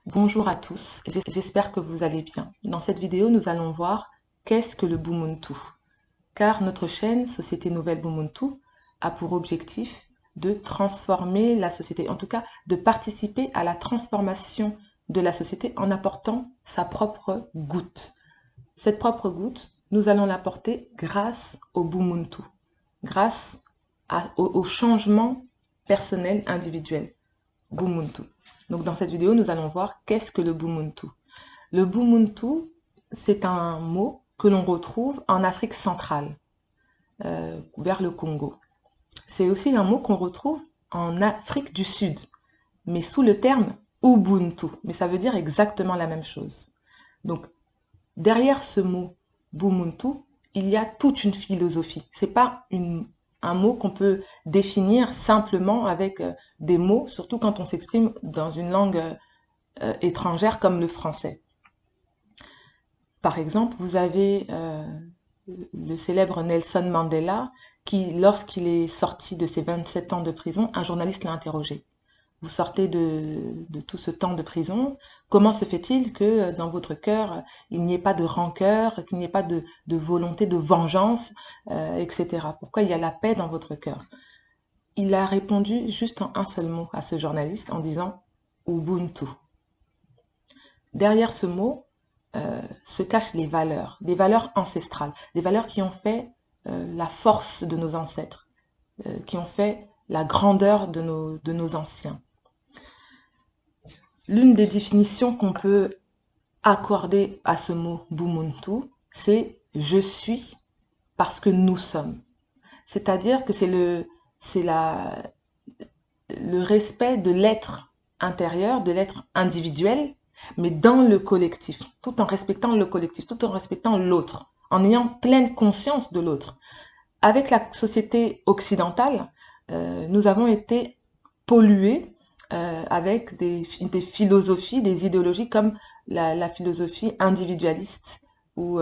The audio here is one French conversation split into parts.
Bonjour à tous, j'espère que vous allez bien. Dans cette vidéo, nous allons voir qu'est-ce que le Bumuntu. Car notre chaîne Société Nouvelle Bumuntu a pour objectif de transformer la société, en tout cas de participer à la transformation de la société en apportant sa propre goutte. Cette propre goutte, nous allons l'apporter grâce au Bumuntu, grâce au changement personnel individuel. Bumuntu. Donc dans cette vidéo, nous allons voir qu'est-ce que le Bumuntu. Le Bumuntu, c'est un mot que l'on retrouve en Afrique centrale, vers le Congo. C'est aussi un mot qu'on retrouve en Afrique du Sud, mais sous le terme Ubuntu. Mais ça veut dire exactement la même chose. Donc derrière ce mot Bumuntu, il y a toute une philosophie. C'est pas un mot qu'on peut définir simplement avec des mots, surtout quand on s'exprime dans une langue étrangère comme le français. Par exemple, vous avez le célèbre Nelson Mandela qui, lorsqu'il est sorti de ses 27 ans de prison, un journaliste l'a interrogé. Vous sortez de tout ce temps de prison, comment se fait-il que dans votre cœur, il n'y ait pas de rancœur, qu'il n'y ait pas de volonté de vengeance, etc. Pourquoi il y a la paix dans votre cœur? Il a répondu juste en un seul mot à ce journaliste en disant Ubuntu. Derrière ce mot se cachent les valeurs, des valeurs ancestrales, des valeurs qui ont fait la force de nos ancêtres, qui ont fait la grandeur de nos anciens. L'une des définitions qu'on peut accorder à ce mot Bumuntu, c'est je suis parce que nous sommes. C'est-à-dire que c'est le respect de l'être intérieur, de l'être individuel, mais dans le collectif, tout en respectant le collectif, tout en respectant l'autre, en ayant pleine conscience de l'autre. Avec la société occidentale, nous avons été pollués avec des philosophies, des idéologies comme la philosophie individualiste ou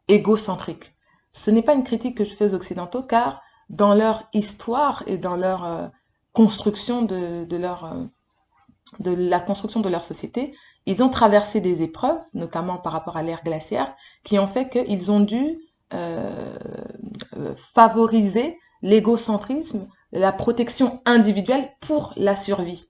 égocentrique. Ce n'est pas une critique que je fais aux Occidentaux, car dans leur histoire et dans leur construction de la construction de leur société, ils ont traversé des épreuves, notamment par rapport à l'ère glaciaire, qui ont fait qu'ils ont dû euh, favoriser l'égocentrisme, la protection individuelle pour la survie.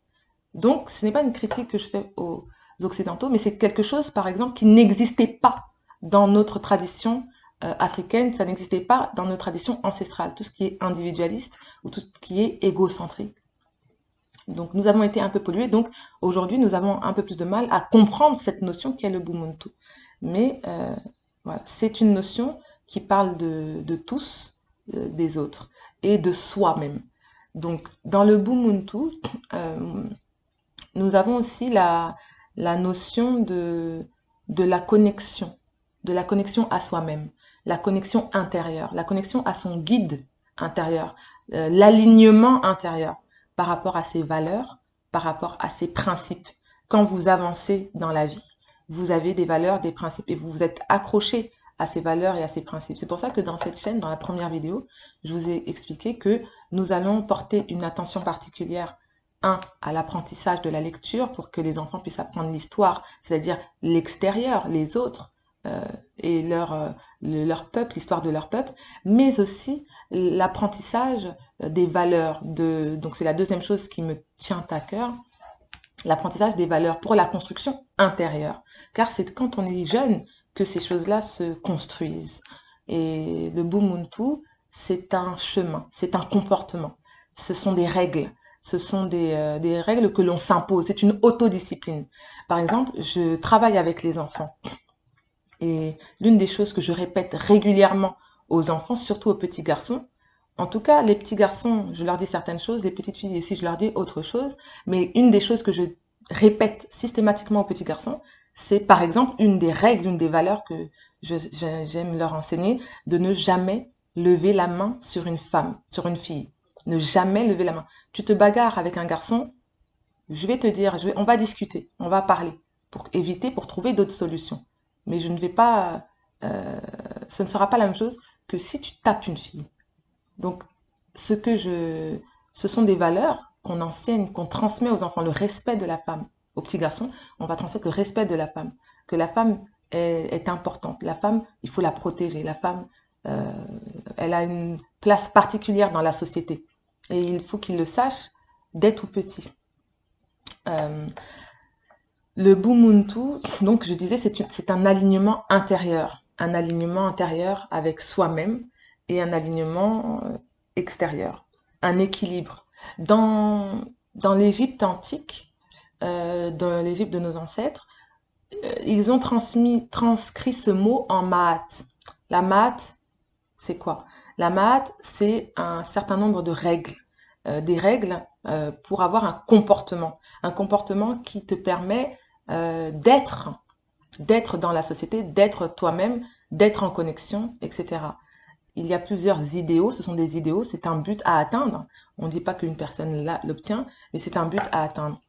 Donc, ce n'est pas une critique que je fais aux Occidentaux, mais c'est quelque chose, par exemple, qui n'existait pas dans notre tradition africaine, ça n'existait pas dans notre tradition ancestrale, tout ce qui est individualiste ou tout ce qui est égocentrique. Donc, nous avons été un peu pollués. Donc, aujourd'hui, nous avons un peu plus de mal à comprendre cette notion qui est le Bumuntu. Mais voilà, c'est une notion qui parle de tous, des autres, et de soi-même. Donc, dans le Bumuntu, euh, nous avons aussi la notion de de la connexion à soi-même, la connexion intérieure, la connexion à son guide intérieur, l'alignement intérieur par rapport à ses valeurs, par rapport à ses principes. Quand vous avancez dans la vie, vous avez des valeurs, des principes et vous vous êtes accroché à ces valeurs et à ces principes. C'est pour ça que dans cette chaîne, dans la première vidéo, je vous ai expliqué que nous allons porter une attention particulière à l'apprentissage de la lecture pour que les enfants puissent apprendre l'histoire, c'est-à-dire l'extérieur, les autres et leur peuple, l'histoire de leur peuple, mais aussi l'apprentissage des valeurs. Donc c'est la deuxième chose qui me tient à cœur, l'apprentissage des valeurs pour la construction intérieure. Car c'est quand on est jeune que ces choses-là se construisent. Et le Bumuntu, c'est un chemin, c'est un comportement. Ce sont des règles. Ce sont des règles que l'on s'impose. C'est une autodiscipline. Par exemple, je travaille avec les enfants. Et l'une des choses que je répète régulièrement aux enfants, surtout aux petits garçons, en tout cas, les petits garçons, je leur dis certaines choses, les petites filles aussi, je leur dis autre chose. Mais une des choses que je répète systématiquement aux petits garçons, c'est par exemple une des règles, une des valeurs que j'aime leur enseigner, de ne jamais lever la main sur une femme, sur une fille. Ne jamais lever la main. Tu te bagarres avec un garçon, je vais te dire, on va discuter, on va parler pour éviter, pour trouver d'autres solutions. Mais je ne vais pas, ce ne sera pas la même chose que si tu tapes une fille. Donc, ce que je, ce sont des valeurs qu'on enseigne, qu'on transmet aux enfants, le respect de la femme. aux petits garçons, on va transmettre le respect de la femme, que la femme est importante. La femme, il faut la protéger. La femme, euh, elle a une place particulière dans la société. Et il faut qu'ils le sachent dès tout petit. Euh, le Bumuntu, donc je disais, c'est un alignement intérieur. Un alignement intérieur avec soi-même et un alignement extérieur. Un équilibre. Dans l'Égypte antique, dans l'Égypte de nos ancêtres, ils ont transcrit ce mot en Maat. La Maat, c'est quoi? La Maat, c'est un certain nombre de règles. Des règles pour avoir un comportement. Un comportement qui te permet d'être dans la société, d'être toi-même, d'être en connexion, etc. Il y a plusieurs idéaux, ce sont des idéaux, c'est un but à atteindre. On ne dit pas qu'une personne l'obtient, mais c'est un but à atteindre.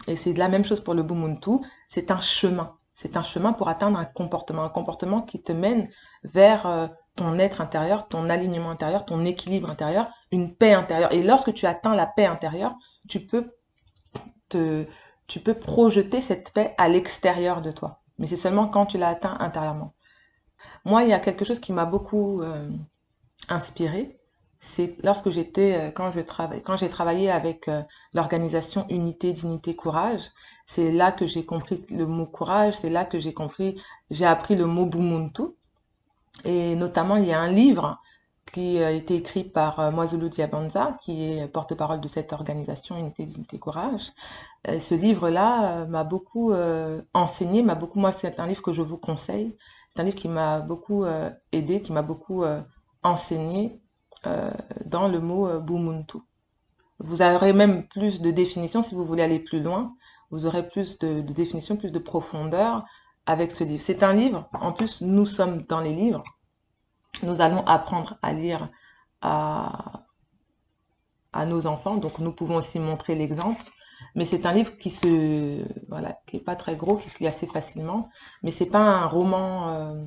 Et c'est la même chose pour le Bumuntu, c'est un chemin. C'est un chemin pour atteindre un comportement qui te mène vers ton être intérieur, ton alignement intérieur, ton équilibre intérieur, une paix intérieure. Et lorsque tu atteins la paix intérieure, tu peux te, tu peux projeter cette paix à l'extérieur de toi. Mais c'est seulement quand tu l'as atteint intérieurement. Moi, il y a quelque chose qui m'a beaucoup inspirée. C'est lorsque quand j'ai travaillé avec l'organisation Unité, Dignité, Courage. C'est là que j'ai compris le mot courage. C'est là que j'ai appris le mot Bumuntu. Et notamment, il y a un livre qui a été écrit par Mwazulu Diabanza, qui est porte-parole de cette organisation Unité, Dignité, Courage. Ce livre-là m'a beaucoup enseigné, moi c'est un livre que je vous conseille. C'est un livre qui m'a beaucoup aidé, qui m'a beaucoup enseigné dans le mot Bumuntu. Vous aurez même plus de définitions si vous voulez aller plus loin. Vous aurez plus de définitions, plus de profondeur avec ce livre. C'est un livre, en plus nous sommes dans les livres. Nous allons apprendre à lire à, à nos enfants, donc nous pouvons aussi montrer l'exemple. Mais c'est un livre voilà, qui est pas très gros, qui se lit assez facilement. Mais c'est pas un roman,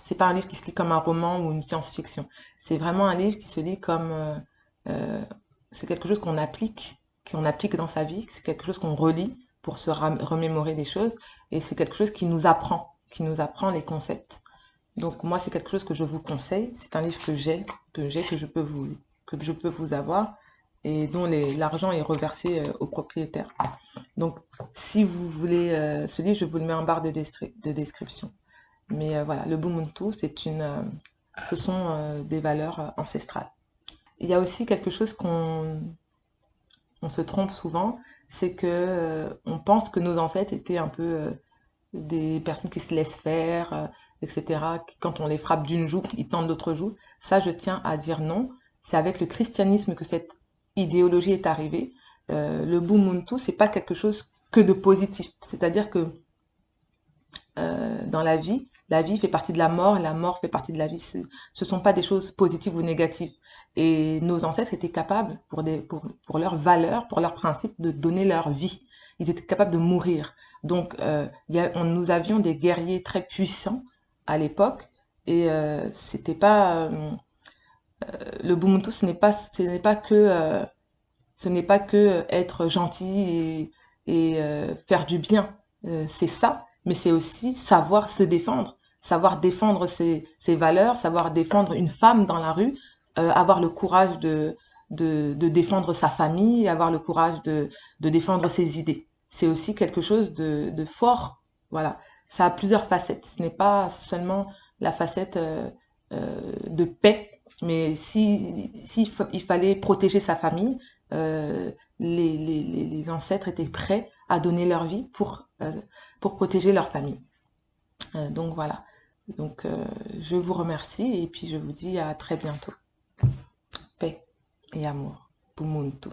c'est pas un livre qui se lit comme un roman ou une science-fiction. C'est vraiment un livre qui se lit comme, euh, c'est quelque chose qu'on applique dans sa vie. C'est quelque chose qu'on relit pour se remémorer des choses. Et c'est quelque chose qui nous apprend les concepts. Donc moi, c'est quelque chose que je vous conseille. C'est un livre que je peux vous avoir et dont l'argent est reversé au propriétaire. Donc, si vous voulez ce livre, je vous le mets en barre de description. Mais voilà, le Bumuntu, ce sont des valeurs ancestrales. Il y a aussi quelque chose on se trompe souvent, c'est que on pense que nos ancêtres étaient un peu des personnes qui se laissent faire, etc. Quand on les frappe d'une joue, ils tendent l'autre joue. Ça, je tiens à dire non. C'est avec le christianisme que cette idéologie est arrivée. Le Bumuntu, c'est pas quelque chose que de positif. C'est-à-dire que dans la vie fait partie de la mort fait partie de la vie. Ce sont pas des choses positives ou négatives. Et nos ancêtres étaient capables, pour leurs valeurs, pour leurs principes, de donner leur vie. Ils étaient capables de mourir. Donc, nous avions des guerriers très puissants à l'époque. Et le Ubuntu, ce n'est pas que être gentil et faire du bien. C'est ça, mais c'est aussi savoir se défendre, savoir défendre ses valeurs, savoir défendre une femme dans la rue, avoir le courage de défendre sa famille, avoir le courage de défendre ses idées. C'est aussi quelque chose de fort. Voilà. Ça a plusieurs facettes. Ce n'est pas seulement la facette de paix, mais il fallait protéger sa famille, les ancêtres étaient prêts à donner leur vie pour protéger leur famille. Donc voilà. Donc je vous remercie et puis je vous dis à très bientôt. Paix et amour. Bumuntu.